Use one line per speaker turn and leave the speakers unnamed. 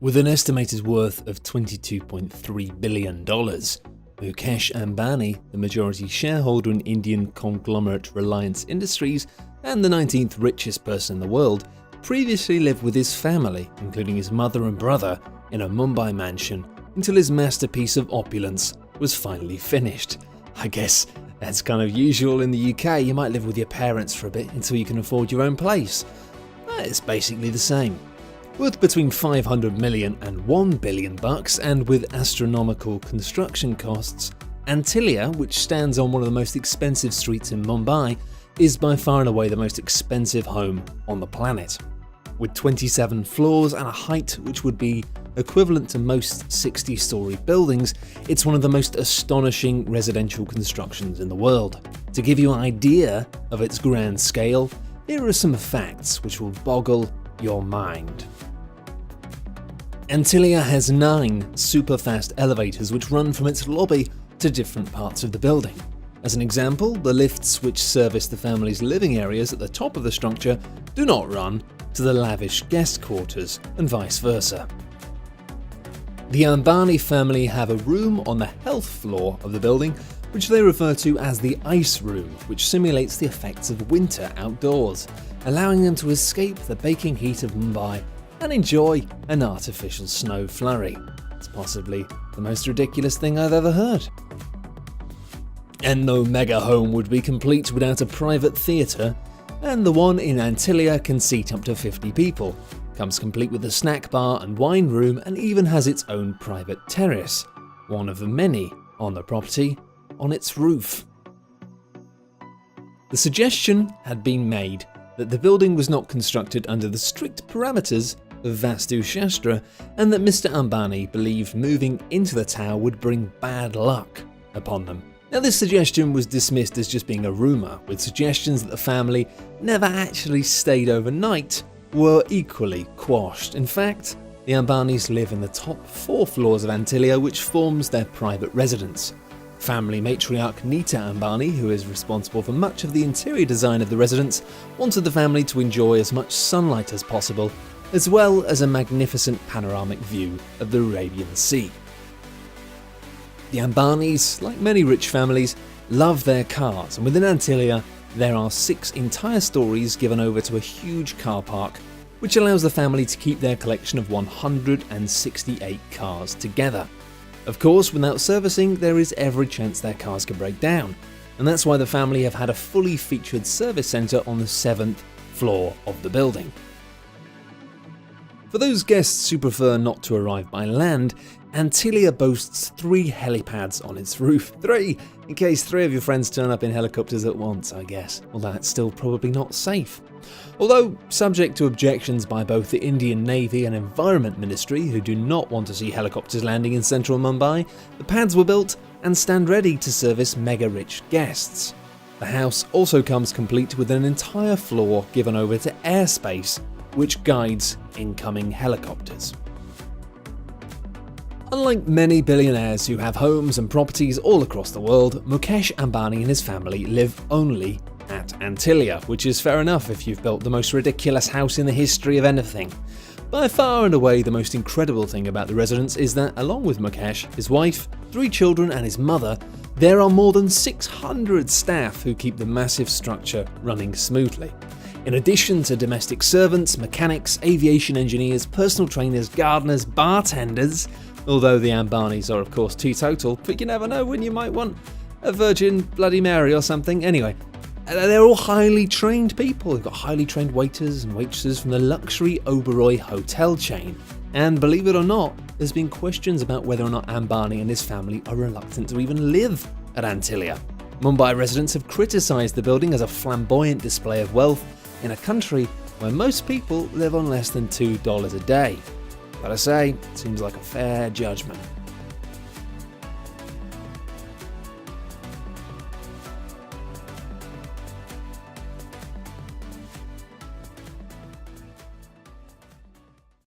With an estimated worth of $22.3 billion, Mukesh Ambani, the majority shareholder in Indian conglomerate Reliance Industries and the 19th richest person in the world, previously lived with his family, including his mother and brother, in a Mumbai mansion until his masterpiece of opulence was finally finished. I guess that's kind of usual in the UK. You might live with your parents for a bit until you can afford your own place. It's basically the same. Worth between 500 million and $1 billion bucks, and with astronomical construction costs, Antilia, which stands on one of the most expensive streets in Mumbai, is by far and away the most expensive home on the planet. With 27 floors and a height which would be equivalent to most 60-story buildings, it's one of the most astonishing residential constructions in the world. To give you an idea of its grand scale, here are some facts which will boggle your mind. Antilia has 9 super-fast elevators which run from its lobby to different parts of the building. As an example, the lifts which service the family's living areas at the top of the structure do not run to the lavish guest quarters, and vice versa. The Ambani family have a room on the health floor of the building, which they refer to as the ice room, which simulates the effects of winter outdoors, allowing them to escape the baking heat of Mumbai and enjoy an artificial snow flurry. It's possibly the most ridiculous thing I've ever heard. And no mega home would be complete without a private theatre, and the one in Antilia can seat up to 50 people. Comes complete with a snack bar and wine room, and even has its own private terrace, one of the many on the property, on its roof. The suggestion had been made that the building was not constructed under the strict parameters of Vastu Shastra, and that Mr. Ambani believed moving into the tower would bring bad luck upon them. Now, this suggestion was dismissed as just being a rumour, with suggestions that the family never actually stayed overnight were equally quashed. In fact, the Ambanis live in the top 4 floors of Antilia, which forms their private residence. Family matriarch Nita Ambani, who is responsible for much of the interior design of the residence, wanted the family to enjoy as much sunlight as possible, as well as a magnificent panoramic view of the Arabian Sea. The Ambanis, like many rich families, love their cars, and within Antilia there are 6 entire stories given over to a huge car park, which allows the family to keep their collection of 168 cars together. Of course, without servicing, there is every chance their cars could break down, and that's why the family have had a fully featured service centre on the 7th floor of the building. For those guests who prefer not to arrive by land, Antilia boasts 3 helipads on its roof. 3, in case 3 of your friends turn up in helicopters at once, I guess. Although that's still probably not safe. Although, subject to objections by both the Indian Navy and Environment Ministry, who do not want to see helicopters landing in central Mumbai, the pads were built and stand ready to service mega-rich guests. The house also comes complete with an entire floor given over to airspace, which guides incoming helicopters. Unlike many billionaires who have homes and properties all across the world, Mukesh Ambani and his family live only at Antilia, which is fair enough if you've built the most ridiculous house in the history of anything. By far and away the most incredible thing about the residence is that, along with Mukesh, his wife, 3 children and his mother, there are more than 600 staff who keep the massive structure running smoothly. In addition to domestic servants, mechanics, aviation engineers, personal trainers, gardeners, bartenders, although the Ambanis are of course teetotal, but you never know when you might want a Virgin Bloody Mary or something. Anyway, they're all highly trained people. They've got highly trained waiters and waitresses from the luxury Oberoi hotel chain. And believe it or not, there's been questions about whether or not Ambani and his family are reluctant to even live at Antilia. Mumbai residents have criticised the building as a flamboyant display of wealth in a country where most people live on less than $2 a day. But I say, it seems like a fair judgment.